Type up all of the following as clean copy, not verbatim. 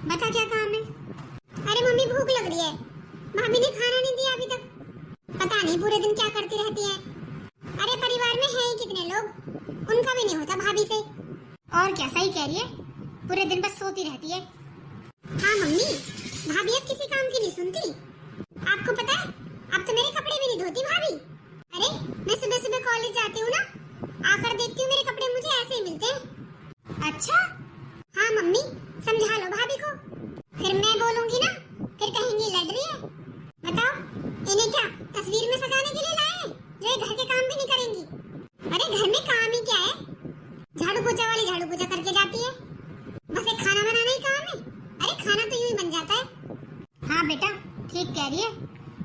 बता क्या काम है? अरे मम्मी भूख लग रही है, भाभी ने खाना नहीं दिया अभी तक। पता नहीं पूरे दिन क्या करती रहती है। अरे परिवार में है ही कितने लोग, उनका भी नहीं होता भाभी से। और क्या, सही कह रही है, पूरे दिन बस सोती रहती है। हाँ मम्मी, भाभी अब किसी काम की नहीं सुनती। आपको पता है, अब तो मेरे कपड़े भी नहीं धोती भाभी। अरे मैं सुबह सुबह कॉलेज जाती हूँ ना, आकर देखती हूँ मेरे कपड़े मुझे ऐसे ही मिलते हैं। अच्छा? हाँ मम्मी, समझा लो भाभी को, फिर मैं बोलूंगी ना, फिर कहेंगी लड़ रही है। बताओ, इन्हें क्या तस्वीर में सजाने के लिए लाए हैं, जो ये घर के काम भी नहीं करेंगी? अरे घर में काम ही क्या है, झाड़ू पोछा वाली झाड़ू पोछा करके जाती है, बस एक खाना बनाना ही काम है। अरे खाना तो यूं ही बन जाता है। हाँ बेटा, ठीक कह रही है,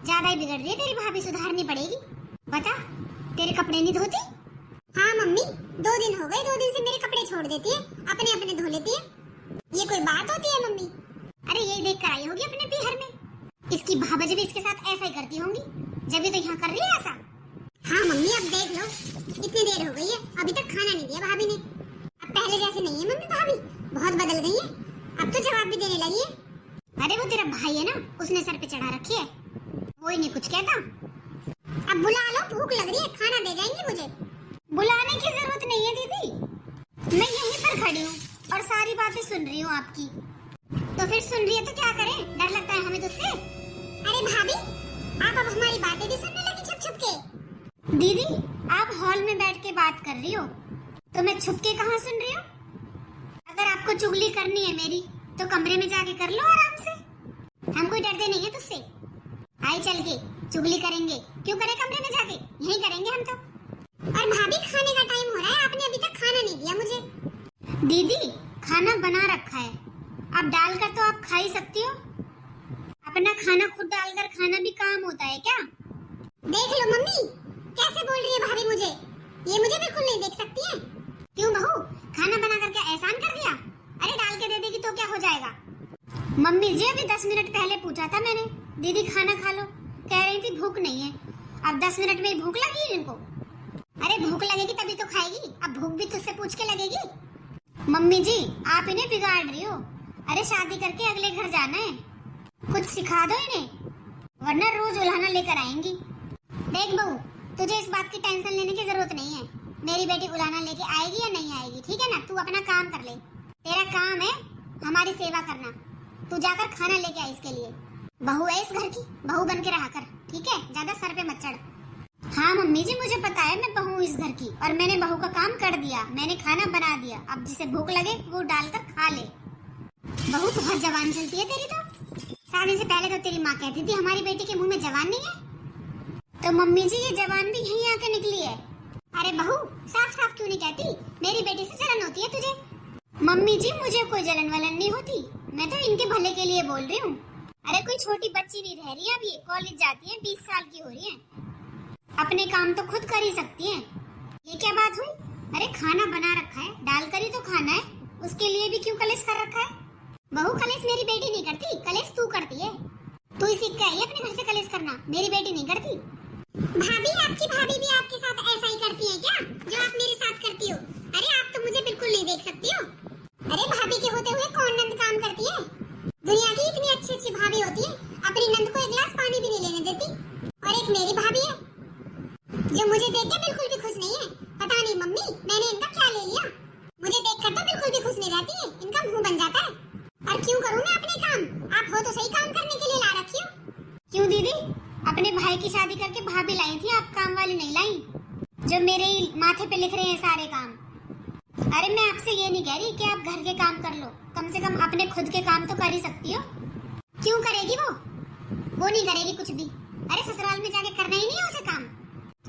ज्यादा ही बिगड़ रही है तेरी भाभी, सुधारनी पड़ेगी। बता, तेरे कपड़े नहीं धोती? हाँ मम्मी, 2 दिन हो गए, 2 दिन से मेरे कपड़े छोड़ देती है, अपने अपने धो लेती है। ये कोई बात होती है मम्मी? अरे यही देख कर आई होगी अपने पीहर में, इसकी भाभी भी इसके साथ ऐसा ही करती होंगी, जब भी तो यहाँ कर रही है ऐसा। हाँ मम्मी, अब देख लो, इतनी देर हो गई है, अभी तक खाना नहीं दिया भाभी ने। अब पहले जैसे नहीं है मम्मी, भाभी बहुत बदल गई है, अब तो जवाब भी देने लगी है। अरे वो तेरा भाई है ना, उसने सर पे चढ़ा रखी है, वो ही नहीं कुछ कहता। अब बुला लो, भूख लग रही है, खाना दे जाएंगे मुझे। बुलाने की जरूरत नहीं है दीदी, मैं यहीं पर खड़ी हूँ और सारी बातें सुन रही हूँ आपकी। तो फिर सुन रही है तो क्या करें, डर लगता है हमें तुझसे। अरे भाभी, आप अब हमारी बातें भी सुनने लगी छुप छुप के। दीदी, आप हॉल में बैठ के बात कर रही हो, तो मैं छुप के कहाँ सुन रही हूँ? अगर आपको चुगली करनी है मेरी, तो कमरे में जाके कर लो आराम से, हम कोई डरते नहीं है तुझसे। आई चल के चुगली करेंगे, क्यों करें कमरे में जाके, यहीं करेंगे हम तो। और भाभी, खाने का टाइम हो रहा है, आपने अभी तक खाना नहीं दिया मुझे। दीदी, खाना बना रखा है, अब डालकर तो आप खा ही सकती हो। अपना खाना खुद डालकर खाना भी काम होता है क्या? देख लो मम्मी, कैसे बोल रही है भाभी मुझे, ये मुझे बिल्कुल नहीं देख सकती है। क्यों बहू, खाना बना कर क्या एहसान कर दिया? अरे डाल के दे देगी तो क्या हो जाएगा? मम्मी जी, अभी 10 मिनट पहले पूछा था मैंने, दीदी खाना खा लो, कह रही थी भूख नहीं है। अब 10 मिनट में भूख लगी इनको? अरे भूख लगेगी तभी तो खाएगी, अब भूख भी तुझसे पूछ के लगेगी? मम्मी जी, आप इन्हें बिगाड़ रही हो। अरे शादी करके अगले घर जाना है, कुछ सिखा दो इन्हें, वरना रोज उल्हाना लेकर आएंगी। देख बहू, तुझे इस बात की टेंशन लेने की जरूरत नहीं है, मेरी बेटी उल्हाना लेके आएगी या नहीं आएगी, ठीक है ना? तू अपना काम कर ले, तेरा काम है हमारी सेवा करना, तू जाकर खाना लेके आ इसके लिए। बहू है इस घर की, बहू बन के रहा कर, ठीक है? ज्यादा सर पे मत चढ़। हाँ मम्मी जी, मुझे पता है मैं बहू इस घर की, और मैंने बहू का काम कर दिया, मैंने खाना बना दिया, अब जिसे भूख लगे वो डालकर खा ले। बहू बहुत जवान चलती है तेरी तो, शादी से पहले तो तेरी माँ कहती थी हमारी बेटी के मुंह में जवान नहीं है, तो मम्मी जी ये जवान भी यहीं आके निकली है। अरे बहू, साफ साफ क्यों नहीं कहती, मेरी बेटी से जलन होती है तुझे? मम्मी जी, मुझे कोई जलन वलन नहीं होती, मैं तो इनके भले के लिए बोल रही हूँ। अरे कोई छोटी बच्ची नहीं रह रही है, अभी कॉलेज जाती है, 20 साल की हो रही है, अपने काम तो खुद कर ही सकती हैं। ये क्या बात हुई? अरे खाना बना रखा है, डाल कर ही तो खाना है, उसके लिए भी क्यों कलेश कर रखा है? बहू, कलेश मेरी बेटी नहीं करती, कलेश तू करती है, तू ही सीख के आई है अपने घर से कलेश करना, मेरी बेटी नहीं करती। भाभी, आपकी भाभी भी आपके साथ ऐसा ही करती है क्या, जो आप मेरे साथ करती हो? अरे आप तो मुझे बिल्कुल नहीं देख सकती हो। अरे भाभी के होते हुए कौन नंद काम करती है? दुनिया की इतनी अच्छी अच्छी भाभी होती है, अपनी नंद को एक गिलास पानी भी नहीं लेने देती। और एक मेरी भाभी है जो मुझे देख के बिल्कुल भी खुश नहीं है। पता नहीं मम्मी, मैंने इनका क्या ले लिया, मुझे देखकर तो बिल्कुल भी खुश नहीं रहती है, इनका मुंह बन जाता है। और क्यों करूं मैं अपने काम, आप हो तो सही काम करने के लिए ला रखी हो। क्यों दीदी, अपने भाई की शादी करके भाभी लाई थी, आप काम वाली नहीं लाई, जो मेरे ही माथे पे लिख रहे हैं सारे काम। अरे मैं आपसे ये नहीं कह रही कि आप घर के काम कर लो, कम से कम अपने खुद के काम तो कर ही सकती हो। क्यों करेगी वो नहीं करेगी कुछ भी। अरे ससुराल में जाके करना ही नहीं है उसे काम,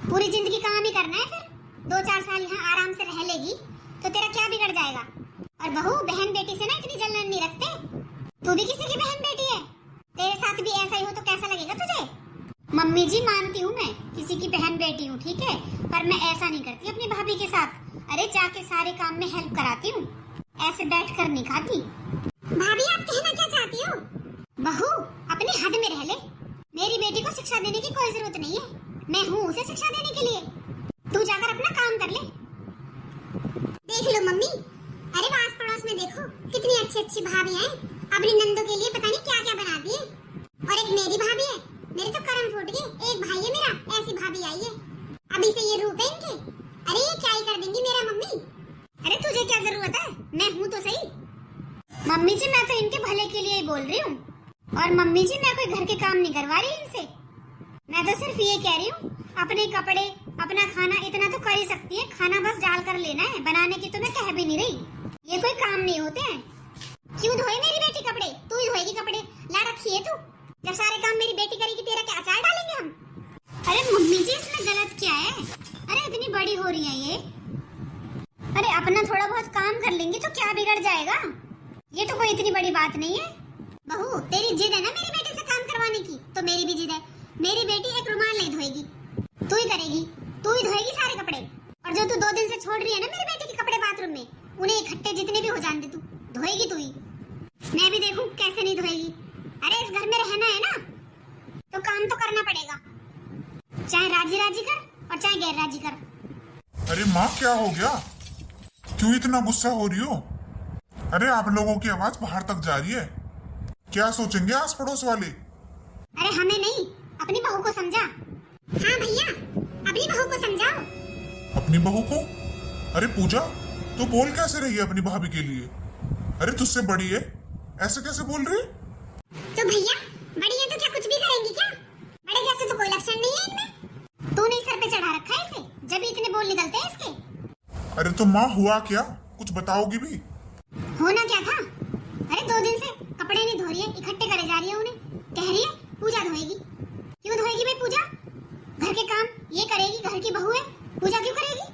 पूरी जिंदगी काम ही करना है, फिर 2-4 साल यहाँ आराम से रह लेगी तो तेरा क्या बिगड़ जाएगा? और बहू, बहन बेटी से ना इतनी जलन नहीं रखते, तू भी किसी की बहन बेटी है, तेरे साथ भी ऐसा ही हो तो कैसा लगेगा तुझे? मम्मी जी, मानती हूँ मैं किसी की बहन बेटी हूँ, ठीक है, पर मैं ऐसा नहीं करती अपनी भाभी के साथ। अरे जाके सारे काम में हेल्प कराती हूँ, ऐसे बैठ कर नहीं खाती। भाभी, आप कहना क्या चाहती हो? बहू, अपनी हद में रह ले, मेरी बेटी को शिक्षा देने की कोई जरूरत नहीं है, मैं हूँ उसे शिक्षा देने के लिए, तू जाकर अपना काम कर ले। देख लो मम्मी, अरे पास पड़ोस में देखो कितनी अच्छी अच्छी भाभी हैं, अपनी नंदों के लिए पता नहीं क्या क्या बनाती है। और एक मेरी भाभी है, मेरे तो कर्म फूट गए। एक भाई है मेरा, ऐसी भाभी आई है। अभी से ये रूप है इनके। अरे ये क्या ही कर देंगी मेरा मम्मी। अरे तुझे क्या जरूरत है, मैं हूँ तो सही। मम्मी जी मैं तो इनके भले के लिए ही बोल रही हूँ। और मम्मी जी मैं कोई घर के काम नहीं करवा रही इनसे। मैं तो सिर्फ ये कह रही हूँ अपने कपड़े अपना खाना इतना तो कर ही सकती है। खाना बस डाल कर लेना है, बनाने की तो मैं कह भी नहीं रही। ये कोई काम नहीं होते हैं। क्यों धोए मेरी बेटी कपड़े? तू ही धोएगी कपड़े, ला रखी है तू। जब सारे काम मेरी बेटी करेगी तेरा क्या अचार डालेंगे हम? अरे मम्मी जी इसमें गलत क्या है? अरे इतनी बड़ी हो रही है ये। अरे अपना थोड़ा बहुत काम कर लेंगी तो क्या बिगड़ जाएगा? ये तो कोई इतनी बड़ी बात नहीं है। बहू तेरी जिद है ना मेरी बेटी से काम करवाने की, तो मेरी भी जिद है। मेरी बेटी एक रुमाल नहीं धोएगी, तू ही करेगी, तू ही धोएगी सारे कपड़े। और जो तू 2 दिन से छोड़ रही है ना मेरी बेटी के कपड़े बाथरूम में, उन्हें इकट्ठे जितने भी हो जान दे, तू धोएगी तू ही। मैं भी देखूं कैसे नहीं धोएगी। अरे इस घर में रहना है ना तो काम तो करना पड़ेगा, चाहे राजी राजी कर और चाहे गैर राजी कर। अरे माँ क्या हो गया, क्यों इतना गुस्सा हो रही हो? अरे आप लोगों की आवाज बाहर तक जा रही है, क्या सोचेंगे आस पड़ोस वाले? अरे हमें नहीं, अपनी बहू को समझा। हाँ भैया अपनी बहू को समझाओ। अपनी बहू को? अरे पूजा तू बोल कैसे रही है अपनी भाभी के लिए? अरे तुझसे बड़ी है, ऐसे कैसे बोल रही? तो भैया बड़ी है तो क्या कुछ भी करेंगी क्या? बड़े जैसे तो कोई लक्षण नहीं है इनमें। तूने सर पे चढ़ा रखा है इसे, जब इतने बोल निकलते हैं इसके। अरे तो माँ हुआ क्या, कुछ बताओगी भी? होना क्या था? अरे 2 दिन से कपड़े नहीं धो रही है, इकट्ठे करे जा रही है उन्हें। कह रही है पूजा धोएगी। क्यों धोएगी भाई पूजा? घर के काम ये करेगी, घर की बहू है, पूजा क्यों करेगी?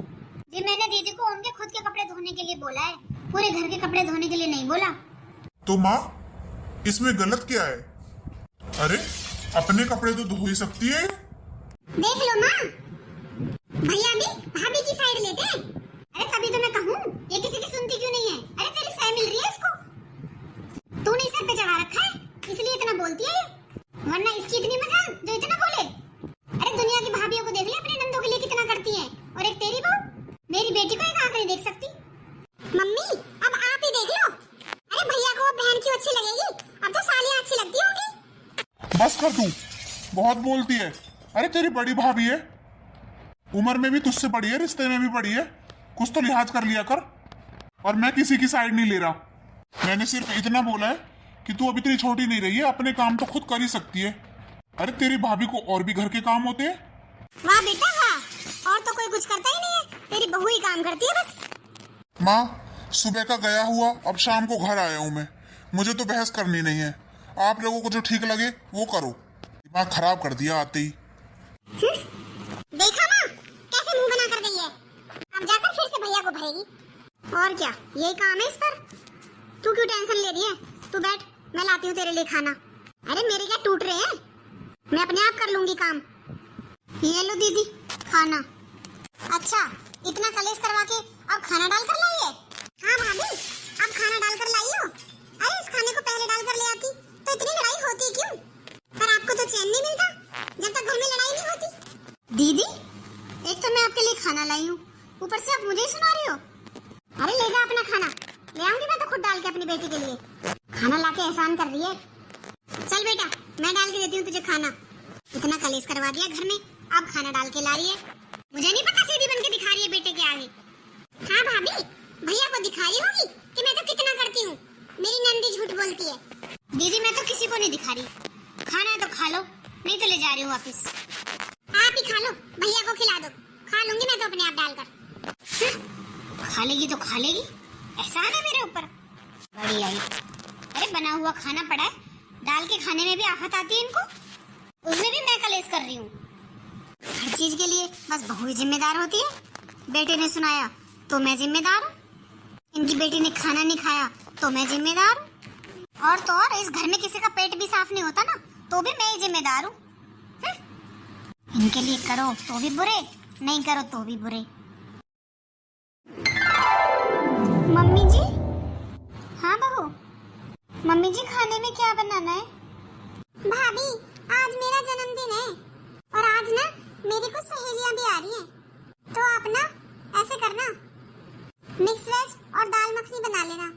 जी मैंने दीदी को उनके खुद के कपड़े धोने के लिए बोला है, पूरे घर के कपड़े धोने के लिए नहीं बोला। तो माँ इसमें गलत क्या है? अरे अपने कपड़े तो धो ही सकती है। देख लो माँ, भैया भी भाभी की साइड लेते हैं। अरे तभी तो मैं कहूँ ये किसी की सुनती क्यों नहीं है? अरे तेरी सह मिल रही है इसको, तूने सर पे चढ़ा रखा है इसलिए इतना बोलती है ये, वरना इसकी इतनी मजाल जो इतना बोले। अरे दुनिया की भाभियों को देख ले अपने नंदों के लिए कितना करती है, और एक तेरी बहू मेरी बेटी को एक आंख नहीं देख सकती। मम्मी अब आप ही देख लो। अरे भैया को बहन क्यों अच्छी लगेगी, अब तो सालियां अच्छी लगती होंगी। बस कर तू, बहुत बोलती है। अरे तेरी बड़ी भाभी है, उम्र में भी तुझसे बड़ी है, रिश्ते में भी बड़ी है, कुछ तो लिहाज कर लिया कर। और मैं किसी की साइड नहीं ले रहा, मैंने सिर्फ इतना बोला है कि तू अब इतनी छोटी नहीं रही है, अपने काम तो खुद कर ही सकती है। अरे तेरी भाभी को और भी घर के काम होते हैं। वाह बेटा वाह, और तो कोई कुछ करता ही नहीं है, तेरी बहू ही काम करती है बस। माँ सुबह का गया हुआ, अब शाम को घर आया हूँ मैं, मुझे तो बहस करनी नहीं है। आप लोगों को जो ठीक लगे वो करो। दिमाग खराब कर दिया आते ही। देखा माँ कैसे मुंह बना कर गई है, अब जाकर फिर से भैया को भरेगी। और क्या यही काम है इस पर? तू क्यों टेंशन ले रही है? तू बैठ, मैं लाती हूँ तेरे लिए खाना। अरे मेरे क्या टूट रहे हैं, मैं अपने आप कर लूंगी काम। ये लो दीदी खाना। अच्छा इतना कलेश करवा के अब खाना डाल कर लाई है? हाँ भाभी अब खाना डाल कर लाई हो। अरे इस खाने को पहले डाल कर ले आती तो इतनी लड़ाई होती क्यों? पर आपको तो चैन नहीं मिलता जब तक घर में लड़ाई नहीं होती। दीदी एक तो मैं आपके लिए खाना लाई हूँ, ऊपर से आप मुझे ही सुना रही हो। अरे ले जा अपना खाना, ले आऊंगी मैं तो खुद डाल के अपनी बेटी के लिए। खाना लाके एहसान कर रही है। चल बेटा मैं डाल के देती हूँ तुझे खाना। इतना कलेश करवा दिया घर में, अब खाना डाल के ला रही है। मुझे नहीं पता सीधी बन के दिखा रही है बेटे के आगे। हाँ भाभी भैया को दिखा रही होगी कि मैं तो कितना करती हूँ, मेरी नंदी झूठ बोलती है। दीदी मैं तो किसी को नहीं दिखा रही, खाना है तो खा लो, नहीं तो ले जा रही हूँ वापिस। आप ही खा लो, भैया को खिला दो, खा लूंगी मैं तो अपने आप डालकर। खा लेगी तो खा लेगी, एहसान है मेरे ऊपर, बड़ी आई। अरे बना हुआ खाना पड़ा है, डाल के खाने में भी आफत आती है इनको, उसमें भी मैं कलेश कर रही हूँ। हर चीज के लिए बस बहू ही जिम्मेदार होती है। बेटे ने सुनाया तो मैं जिम्मेदार हूँ, इनकी बेटी ने खाना नहीं खाया तो मैं जिम्मेदार हूँ। और तो और इस घर में किसी का पेट भी साफ नहीं होता ना, तो भी मैं ही जिम्मेदार हूँ। इनके लिए करो तो भी बुरे, नहीं करो तो भी बुरे। मम्मी जी। हाँ बहू। मम्मी जी खाने में क्या बनाना है? भाभी आज मेरा जन्मदिन है और आज ना मेरी कुछ सहेलियां भी आ रही हैं, तो आप ना ऐसे करना, मिक्स वेज और दाल मखनी बना लेना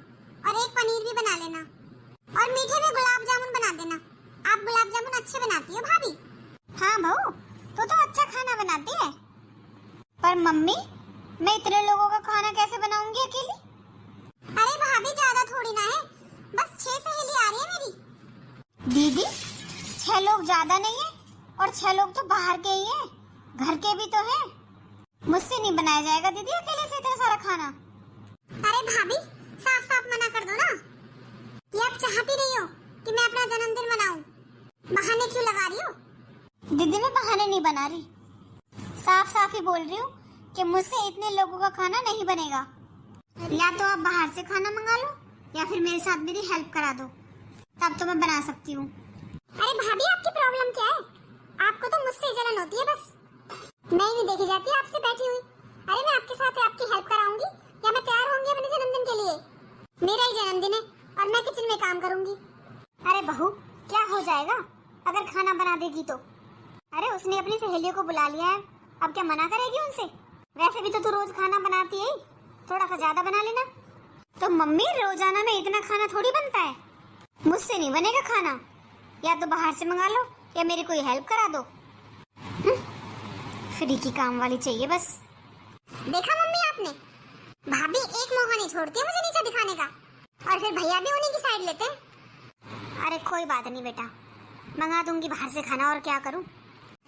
और एक पनीर भी बना लेना। और मीठे में गुलाब जामुन बना देना। आप गुलाब जामुन अच्छे बनाती हो भाभी। हाँ बहू, तो अच्छा खाना बनाती है। पर मम्मी, मैं इतने लोगों का खाना कैसे बनाऊंगी अकेली? अरे भाभी, ज्यादा थोड़ी ना है, बस 6 सहेली आ रही है मेरी। दीदी, 6 लोग ज्यादा नहीं है, और 6 लोग तो बाहर के ही हैं, घर के भी तो हैं। मुझसे नहीं बनाया जाएगा दीदी अकेले से इतना सारा खाना। अरे भाभी, साफ साफ मना कर दो ना। ये आप चाहती नहीं हो कि मैं अपना जन्मदिन मनाऊं? बहाने क्यों लगा रही हो? दीदी, मैं बहाने नहीं बना रही, साफ साफ ही बोल रही हूँ कि मुझसे इतने लोगों का खाना नहीं बनेगा। या तो आप बाहर से खाना मंगा लो, या फिर मेरे साथ मेरी हेल्प करा दो, तब तो मैं बना सकती हूँ। अरे भाभी, आपकी प्रॉब्लम क्या है? आपको तो मुझसे जलन होती है बस। मैं नहीं देखी जाती आपसे बैठी हुई। अरे मैं आपके साथ आपकी हेल्प कराऊंगी, या मैं तैयार होंगी अपने जन्मदिन के लिए। मेरा ही जन्मदिन है और मैं किचन में काम करूंगी। अरे बहू, क्या हो जाएगा अगर खाना बना देगी तो? अरे उसने अपनी सहेलियों को बुला लिया है, अब क्या मना करेगी उनसे? वैसे भी तो तू रोज खाना बनाती है, थोड़ा सा ज्यादा बना लेना। तो मम्मी, रोजाना में इतना खाना थोड़ी बनता है, मुझसे नहीं बनेगा खाना। या तो बाहर से मंगा लो, या मेरी कोई हेल्प करा दो। फ्री की काम वाली चाहिए बस। देखा मम्मी आपने, भाभी एक मौका नहीं छोड़ती है मुझे नीचे दिखाने का, और फिर भैया भी उन्हीं की साइड लेते हैं। अरे कोई बात नहीं बेटा, मंगा दूंगी बाहर से खाना, और क्या करूं।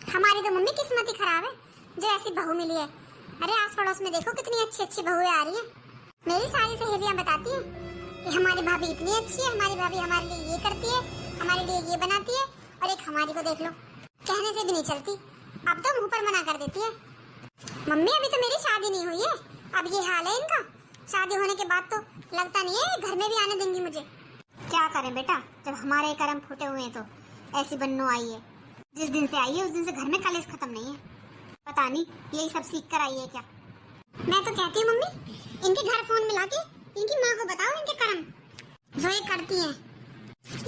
हमारी तो मम्मी किस्मत ही खराब है जो ऐसी बहू मिली है। अरे आस पड़ोस में देखो कितनी अच्छी अच्छी बहुएं आ रही है। मेरी सारी सहेलियां बताती हैं कि हमारी भाभी इतनी अच्छी है, हमारी भाभी हमारे लिए ये करती है, हमारे लिए ये बनाती है, और एक हमारी को देख लो, कहने से भी नहीं चलती, अब तो मुंह पर मना कर देती है। मम्मी, अभी तो मेरी शादी नहीं हुई है, अब ये हाल है इनका। शादी होने के बाद तो लगता नहीं है घर में भी आने देंगी मुझे। क्या करें बेटा, जब हमारे कर्म फूटे हुए हैं तो ऐसी बन्नो आई है। जिस दिन से आई है उस दिन से घर में कलेश खत्म नहीं है। पता नहीं यही सब सीख कर आई है क्या। मैं तो कहती हूँ मम्मी, इनके घर फोन मिला के इनकी माँ को बताओ इनके कर्म जो ये करती है।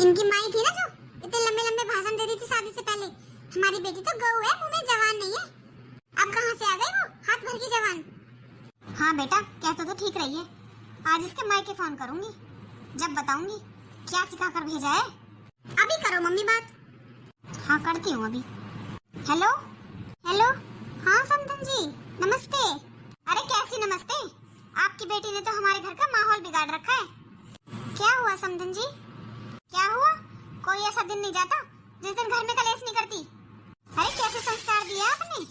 इनकी माई थी ना जो इतने लंबे लंबे भाषण दे रही थी शादी से पहले, हमारी बेटी तो गऊ है, मुंह में जवान नहीं है। अब कहाँ से आ गई वो हाथ भर की जवान। हाँ बेटा, कहते तो ठीक रही है। आज इसके माई के फोन करूंगी, जब बताऊंगी क्या सिखा कर भेजा है। अभी करो मम्मी बात। हाँ करती हूँ अभी। हेलो हेलो, हाँ समधन जी, नमस्ते। अरे कैसी नमस्ते, आपकी बेटी ने तो हमारे घर का माहौल बिगाड़ रखा है। क्या हुआ समधन जी, क्या हुआ? कोई ऐसा दिन नहीं जाता जिस दिन घर में कलेश नहीं करती। अरे कैसे संस्कार दिए आपने?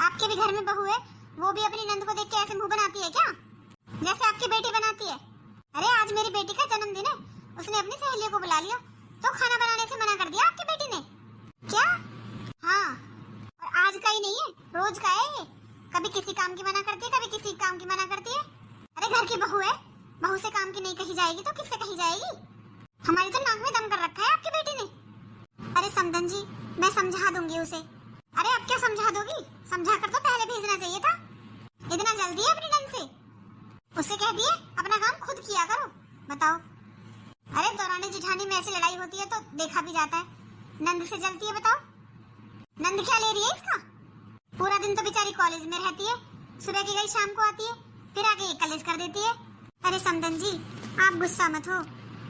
आपके भी घर में बहू है, वो भी अपनी नंद को देख के ऐसे मुंह बनाती है क्या, जैसे आपकी बेटी बनाती है? अरे आज मेरी बेटी का जन्मदिन है, उसने अपनी सहेलियों को बुला लिया तो खाना बनाने से मना कर दिया आपकी बेटी ने। क्या? हाँ, और आज का ही नहीं है, रोज का है ये। कभी किसी काम की मना करती है, कभी किसी काम की मना करती है। अरे घर की बहू है, बहू से काम की नहीं कही जाएगी तो किससे कही जाएगी? हमारी तो नाक में दम कर रखा है आपकी बेटी ने। अरे समधन जी, मैं समझा दूंगी उसे। अरे अब क्या समझा दोगी, समझा कर तो पहले भेजना चाहिए था। इतना जल्दी है अपनी नंद से? उससे कह दिए अपना काम खुद किया करो। बताओ, अरे दौरानी जिठानी में ऐसी लड़ाई होती है तो देखा भी जाता है, नंद से जलती है? बताओ, नंद क्या ले रही है इसका? पूरा दिन तो बेचारी कॉलेज में रहती है, सुबह की गई शाम को आती है, फिर आके एक कलेश कर देती है। अरे समधन जी, आप गुस्सा मत हो,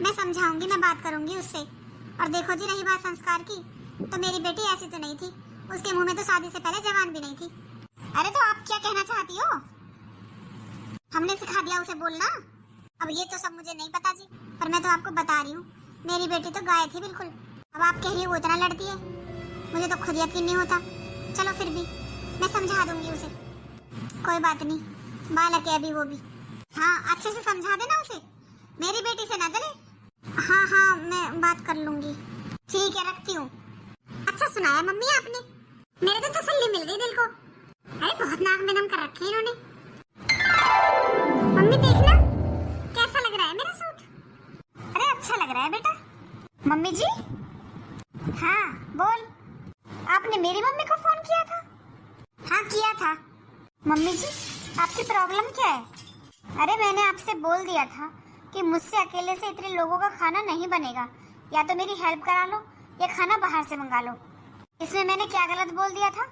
मैं समझाऊंगी, मैं बात करूंगी उससे। और देखो जी, रही बात संस्कार की, तो मेरी बेटी ऐसी तो नहीं थी, उसके मुंह में तो शादी से पहले जवान भी नहीं थी। अरे तो आप क्या कहना चाहती हो? हमने सिखा दिया उसे बोलना? अब ये तो सब मुझे नहीं पता जी, पर मैं तो आपको बता रही हूँ, मेरी बेटी तो गाय थी बिल्कुल। अब आप कह रही है वो इतना लड़ती है, मुझे तो खुद यकीन नहीं होता। चलो फिर भी मैं समझा दूंगी उसे, कोई बात नहीं, बालक है अभी वो भी। हाँ अच्छे से समझा देना उसे, मेरी बेटी से ना जले। हाँ हाँ, मैं बात कर लूंगी। ठीक है, रखती हूँ। अच्छा सुनाया मम्मी आपने, मेरे तो तसल्ली मिल गई दिल को। अरे बहुत नाक में दम कर रखे इन्होंने। मम्मी देखना कैसा लग रहा है मेरा सूट। अरे अच्छा लग रहा है बेटा। मम्मी जी, हाँ बोल, आपने मेरी मम्मी को फोन किया था? हाँ किया था। मम्मी जी, आपकी प्रॉब्लम क्या है? अरे मैंने आपसे बोल दिया था कि मुझसे अकेले से इतने लोगों का खाना नहीं बनेगा, या तो मेरी हेल्प करा लो या खाना बाहर से मंगा लो। इसमें मैंने क्या गलत बोल दिया था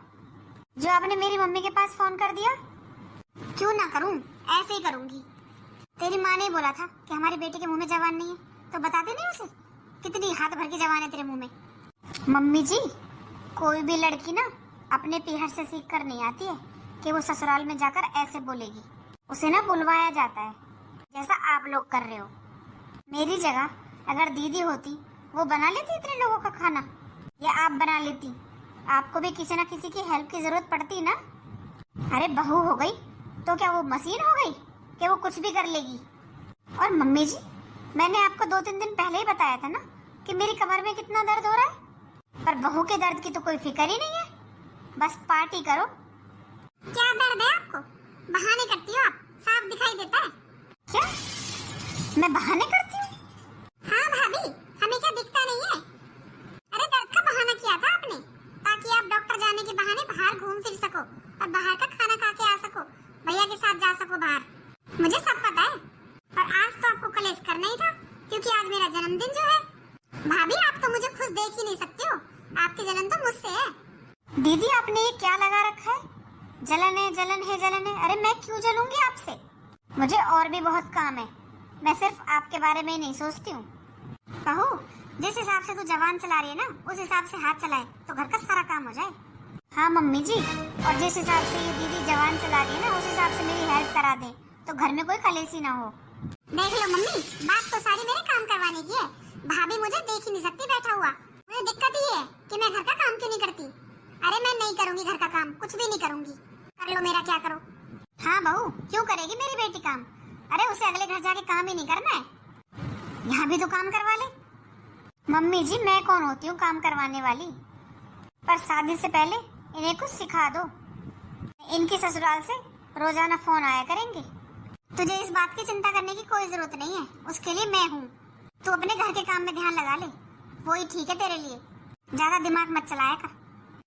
जो आपने मेरी मम्मी के पास फोन कर दिया? क्यों ना करूं, ऐसे ही करूंगी। तेरी माँ ने बोला था कि हमारी बेटी के मुंह में जवान नहीं है, तो बताते नहीं उसे कितनी हाथ भर की जवान है तेरे मुंह में। मम्मी जी, कोई भी लड़की ना अपने पीहर से सीख कर नहीं आती है कि वो ससुराल में जाकर ऐसे बोलेगी। उसे ना बुलवाया जाता है, जैसा आप लोग कर रहे हो। मेरी जगह अगर दीदी होती, वो बना लेती इतने लोगों का खाना, या आप बना लेती? आपको भी किसी ना किसी की हेल्प की जरूरत पड़ती ना। अरे बहू हो गई तो क्या वो मशीन हो गई कि वो कुछ भी कर लेगी? और मम्मी जी, मैंने आपको 2-3 दिन पहले ही बताया था ना कि मेरी कमर में कितना दर्द हो रहा है, पर बहू के दर्द की तो कोई फिक्र ही नहीं है। बस पार्टी करो। क्या दर्द है आपको? बहाने करती हो आप, साफ दिखाई देता है। क्या मैं बहाने करती हूँ? हाँ भाभी, हमें क्या दिखता नहीं है? अरे दर्द का बहाना किया था आपने, ताकि आप डॉक्टर जाने के बहाने बाहर घूम फिर सको और बाहर का खाना खा के आ सको, भैया के साथ जा सको बाहर। मुझे सब पता है, पर आज तो आपको कलेश करना ही था, क्योंकि आज मेरा जन्मदिन जो है। भाभी, आप तो मुझे खुद देख ही नहीं सकते हो, आपकी जलन तो मुझसे है। दीदी, आपने ये क्या लगा रखा है? जलन है, जलन है, जलन है। अरे मैं क्यों जलूंगी आपसे? मुझे और भी बहुत काम है, मैं सिर्फ आपके बारे में ही नहीं सोचती हूँ। बहू, जिस हिसाब से तू जवान चला रही है ना, उस हिसाब से हाथ चलाए तो घर का सारा काम हो जाए। हाँ मम्मी जी, और जिस हिसाब से ये दीदी जवान चला रही है ना, उस हिसाब से मेरी हेल्प करा दे तो घर में कोई कलेशी ना हो। देख लो मम्मी, बात तो सारी मेरे काम करवाने की है। भाभी मुझे देख ही नहीं सकती बैठा हुआ। मुझे दिक्कत ये है कि मैं घर का काम क्यों नहीं करती। अरे मैं नहीं करूंगी घर का काम, कुछ भी नहीं करूंगी। कर लो मेरा क्या करो। हाँ बहू, क्यों करेगी मेरी बेटी काम? अरे उसे अगले घर जाके काम ही नहीं करना है, यहाँ भी तो काम करवा ले। मम्मी जी, मैं कौन होती हूँ काम करवाने वाली? पर शादी से पहले इन्हें कुछ सिखा दो। इनकी ससुराल से रोजाना फोन आया करेंगे। तुझे इस बात की चिंता करने की कोई जरूरत नहीं है, उसके लिए मैं हूँ। तू अपने घर के काम में ध्यान लगा ले, वही ठीक है तेरे लिए। ज्यादा दिमाग मत चलाया कर।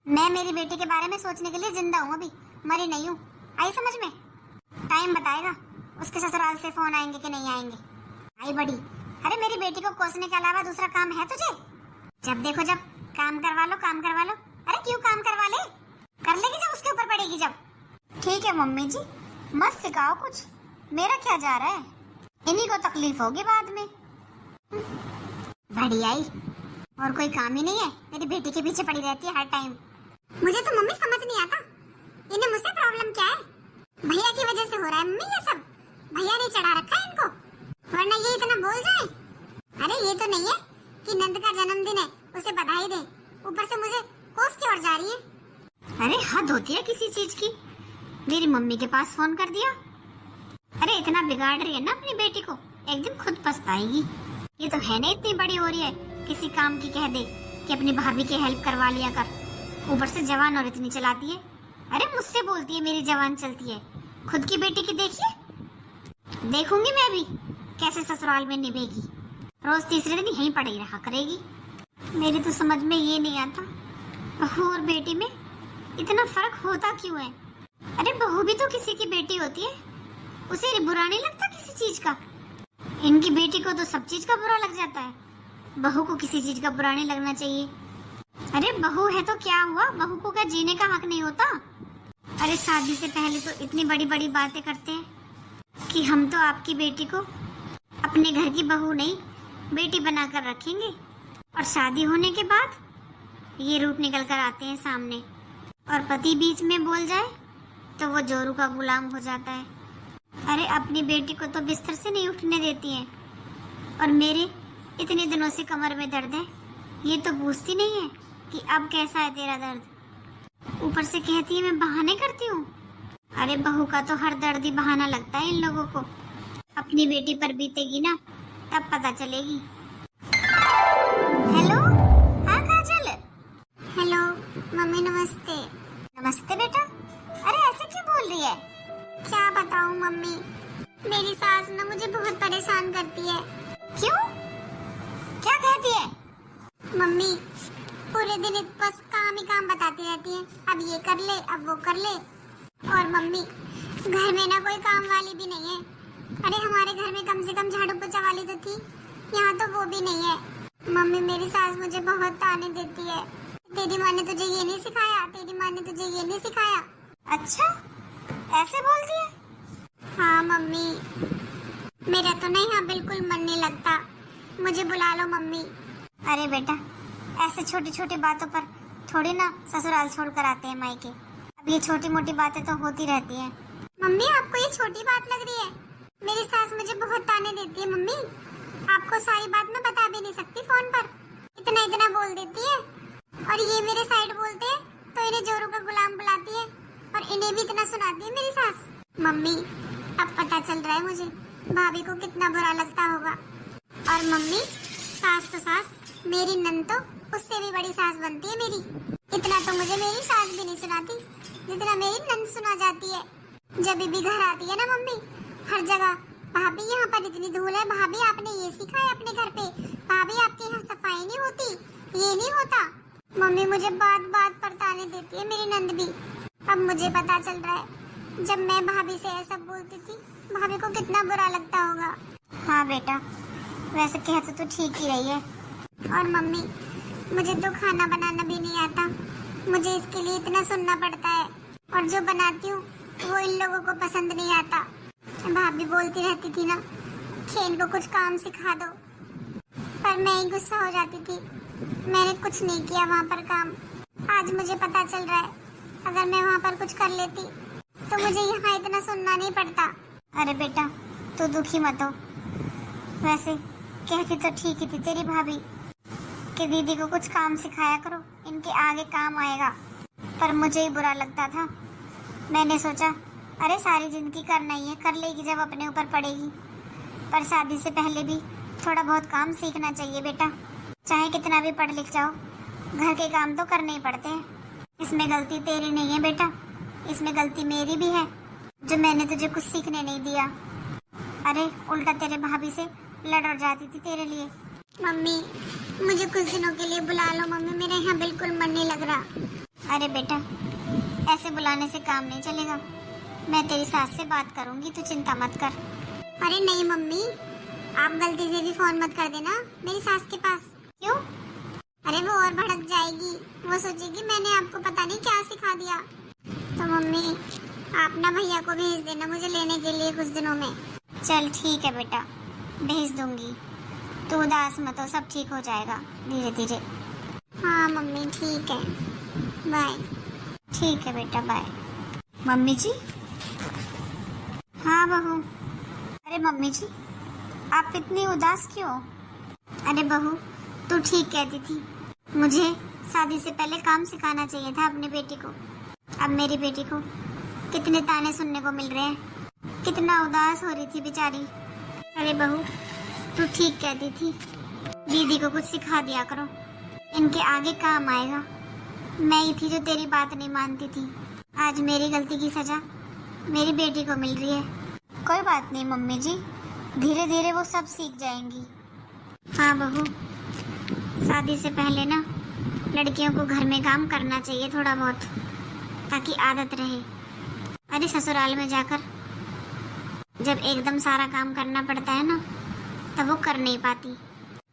मैं मेरी बेटी के बारे में सोचने के लिए जिंदा हूँ, अभी मरी नहीं हूँ। आई समझ में? टाइम बताएगा उसके ससुराल से फोन आएंगे कि नहीं आएंगे। आई बड़ी। अरे मेरी बेटी को कोसने के अलावा दूसरा काम है तुझे? जब देखो जब काम करवा लो, काम करवा लो। अरे क्यों काम करवा ले? कर लेगी जब उसके ऊपर पड़ेगी जब। ठीक है मम्मी जी, मत सिखाओ कुछ, मेरा क्या जा रहा है, इन्हीं को तकलीफ होगी बाद में। बढ़िया ही, और कोई काम ही नहीं है, मेरी बेटी के पीछे पड़ी रहती है हर टाइम। मुझे तो मम्मी समझ नहीं आता, इन्हें मुझसे प्रॉब्लम क्या है? भैया की वजह से हो रहा है मम्मी ये सब। भैया ने चढ़ा रखा है इनको, वरना ये इतना बोल जाए। अरे ये तो नहीं है कि नंद का जन्मदिन है उसे बधाई दे, ऊपर से मुझे कोस की ओर जा रही है। अरे हद होती है किसी चीज की। मेरी मम्मी के पास फोन कर दिया। अरे इतना बिगाड़ रही है ना अपनी बेटी को, एक दिन खुद पछताएगी। ये तो है ना इतनी बड़ी हो रही है, किसी काम की कह दे कि अपनी भाभी की हेल्प करवा लिया कर, ऊपर से जवान और इतनी चलाती है। अरे मुझसे बोलती है मेरी जवान चलती है, खुद की बेटी की देखिए। देखूंगी मैं भी कैसे ससुराल में निभेगी, रोज तीसरे दिन यहीं पड़ी रहा करेगी। मेरी तो समझ में ये नहीं आता, बहू और बेटी में इतना फर्क होता क्यों है? अरे बहू भी तो किसी की बेटी होती है, उसे बुरा नहीं लगता किसी चीज का। इनकी बेटी को तो सब चीज का बुरा लग जाता है, बहू को किसी चीज का बुरा नहीं लगना चाहिए। अरे बहू है तो क्या हुआ, बहू को क्या जीने का हक नहीं होता? अरे शादी से पहले तो इतनी बड़ी बड़ी बातें करते हैं कि हम तो आपकी बेटी को अपने घर की बहू नहीं बेटी बनाकर रखेंगे, और शादी होने के बाद ये रूप निकल कर आते हैं सामने, और पति बीच में बोल जाए तो वो जोरू का गुलाम हो जाता है। अरे अपनी बेटी को तो बिस्तर से नहीं उठने देती हैं, और मेरे इतने दिनों से कमर में दर्द है, ये तो पूछती नहीं है कि अब कैसा है तेरा दर्द। ऊपर से कहती है मैं बहाने करती हूँ। अरे बहू का तो हर दर्द ही बहाना लगता है इन लोगों को। अपनी बेटी पर बीतेगी ना तब पता चलेगी। हेलो, हाँ काजल। हेलो मम्मी, नमस्ते। नमस्ते बेटा। अरे ऐसे क्यों बोल रही है? क्या बताऊँ मम्मी, मेरी सास ना मुझे बहुत परेशान करती है। क्यों, क्या कहती है? मम्मी पूरे दिन बस काम ही काम बताती रहती है, अब ये कर ले, अब वो कर ले। और मम्मी घर में ना कोई काम वाली भी नहीं है। अरे हमारे घर में कम से कम झाड़ू पोछा वाली तो थी, यहाँ तो वो भी नहीं है। मम्मी मेरी सास मुझे बहुत ताने देती है, तेरी माँ ने तुझे ये नहीं सिखाया, तेरी माँ ने तुझे ये नहीं सिखाया। अच्छा, ऐसे बोलती है? हाँ मम्मी, मेरा तो नहीं, हाँ बिल्कुल मन नहीं लगता। मुझे बुला लो मम्मी। अरे बेटा, ऐसे छोटी छोटी बातों पर थोड़ी ना ससुराल छोड़ कर आते हैं मायके। अब ये छोटी मोटी बातें तो होती रहती हैं। मम्मी आपको ये छोटी बात लग रही है? मेरी सास मुझे बहुत ताने देती है मम्मी। आपको सारी बात मैं बता भी नहीं सकती फोन पर, इतना इतना बोल देती है। और ये मेरे साइड बोलते हैं तो इन्हें जोरों का गुलाम बुलाती है और इन्हें भी इतना सुनाती है मेरी सास। मम्मी अब पता चल रहा है मुझे भाभी को कितना बुरा लगता होगा। और मम्मी सास तो सास, मेरी नंद तो उससे भी बड़ी सास बनती है मेरी। इतना तो मुझे मेरी सास भी नहीं सुनाती जितना मेरी नंद सुना जाती है। जब भी घर आती है ना मम्मी, हर जगह भाभी यहाँ पर इतनी धूल है, भाभी आपने ये सीखा है अपने घर पे, भाभी आपके यहाँ सफाई नहीं होती, ये नहीं होता। मम्मी मुझे बात बात पर ताने देती है मेरी नंद भी। अब मुझे पता चल रहा है जब मैं भाभी से ऐसा बोलती थी भाभी को कितना बुरा लगता होगा। हाँ बेटा, वैसे कहते तो ठीक ही रही है। और मम्मी मुझे तो खाना बनाना भी नहीं आता, मुझे इसके लिए इतना सुनना पड़ता है। और जो बनाती हूँ वो इन लोगों को पसंद नहीं आता। भाभी बोलती रहती थी ना कि इनको कुछ काम सिखा दो, पर मैं ही गुस्सा हो जाती थी। मैंने कुछ नहीं किया वहाँ पर काम। आज मुझे पता चल रहा है अगर मैं वहाँ पर कुछ कर लेती तो मुझे यहाँ इतना सुनना नहीं पड़ता। अरे बेटा तू दुखी मत हो। वैसे कहती तो ठीक ही थी तेरी भाभी कि दीदी को कुछ काम सिखाया करो, इनके आगे काम आएगा। पर मुझे ही बुरा लगता था। मैंने सोचा अरे सारी जिंदगी करना ही है, कर लेगी जब अपने ऊपर पड़ेगी। पर शादी से पहले भी थोड़ा बहुत काम सीखना चाहिए बेटा। चाहे कितना भी पढ़ लिख जाओ, घर के काम तो करने ही पड़ते हैं। इसमें गलती तेरी नहीं है बेटा, इसमें गलती मेरी भी है जो मैंने तुझे कुछ सीखने नहीं दिया। अरे उल्टा तेरे भाभी से लड़ और जाती थी तेरे लिए। मम्मी मुझे कुछ दिनों के लिए बुला लो मम्मी, मेरे यहाँ बिल्कुल मन नहीं लग रहा। अरे बेटा ऐसे बुलाने से काम नहीं चलेगा, मैं तेरी सास से बात करूंगी, तू चिंता मत कर। अरे नहीं मम्मी, आप गलती से भी फोन मत कर देना मेरी सास के पास। क्यों? अरे वो और भड़क जाएगी, वो सोचेगी मैंने आपको पता नहीं क्या सिखा दिया। तो मम्मी आप ना भैया को भेज देना मुझे लेने के लिए कुछ दिनों में। चल ठीक है बेटा, भेज दूंगी, तू उदास मत हो, सब ठीक हो जाएगा धीरे धीरे। हाँ मम्मी ठीक है, बाय। ठीक है बेटा बाय। मम्मी जी। हाँ बहू। अरे मम्मी जी आप इतनी उदास क्यों? अरे बहू तू ठीक कहती थी, मुझे शादी से पहले काम सिखाना चाहिए था अपनी बेटी को। अब मेरी बेटी को कितने ताने सुनने को मिल रहे हैं, कितना उदास हो रही थी बेचारी। अरे बहू तू ठीक कहती थी, दीदी को कुछ सिखा दिया करो, इनके आगे काम आएगा। मैं ही थी जो तेरी बात नहीं मानती थी। आज मेरी गलती की सजा मेरी बेटी को मिल रही है। कोई बात नहीं मम्मी जी, धीरे धीरे वो सब सीख जाएंगी। हाँ बहू, शादी से पहले ना लड़कियों को घर में काम करना चाहिए थोड़ा बहुत, ताकि आदत रहे। अरे ससुराल में जाकर जब एकदम सारा काम करना पड़ता है ना, तब वो कर नहीं पाती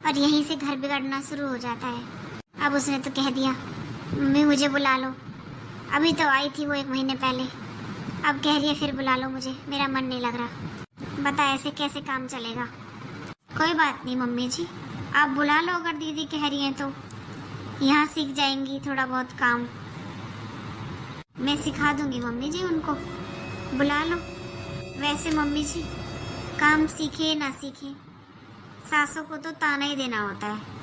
और यहीं से घर बिगड़ना शुरू हो जाता है। अब उसने तो कह दिया मम्मी मुझे बुला लो, अभी तो आई थी वो 1 महीने पहले, अब कह रही है फिर बुला लो मुझे, मेरा मन नहीं लग रहा। बता ऐसे कैसे काम चलेगा? कोई बात नहीं मम्मी जी, आप बुला लो अगर दीदी कह रही हैं तो, यहाँ सीख जाएंगी थोड़ा बहुत काम। मैं सिखा दूंगी मम्मी जी उनको, बुला लो। वैसे मम्मी जी काम सीखे ना सीखे, सासों को तो ताना ही देना होता है।